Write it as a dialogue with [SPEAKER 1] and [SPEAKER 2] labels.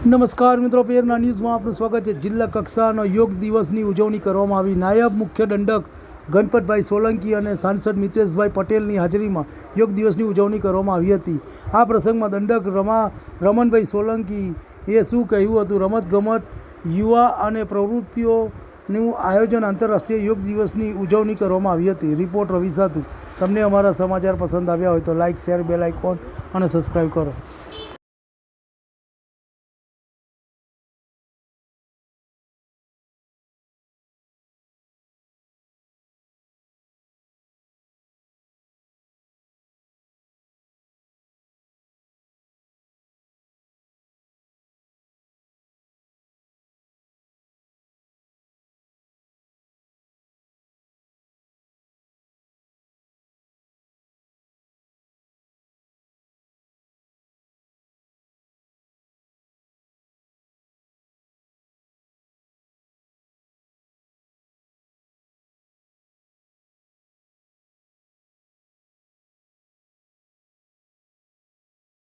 [SPEAKER 1] નમસ્કાર મિત્રો, પેરના ન્યૂઝમાં આપનું સ્વાગત છે। જિલ્લા કક્ષાનો યોગ દિવસની ઉજવણી કરવામાં આવી। નાયબ મુખ્ય દંડક ગણપતભાઈ સોલંકી અને સાંસદ મિતેશભાઈ પટેલની હાજરીમાં યોગ દિવસની ઉજવણી કરવામાં આવી હતી। આ પ્રસંગમાં દંડક રમણભાઈ સોલંકીએ શું કહ્યું હતું? રમતગમત, યુવા અને પ્રવૃત્તિઓનું આયોજન આંતરરાષ્ટ્રીય યોગ દિવસની ઉજવણી કરવામાં આવી હતી। રિપોર્ટ રવિ સાતુ। તમને અમારા સમાચાર પસંદ આવ્યા હોય તો લાઇક, શેર, બેલ આઇકોન અને સબસ્ક્રાઈબ કરો।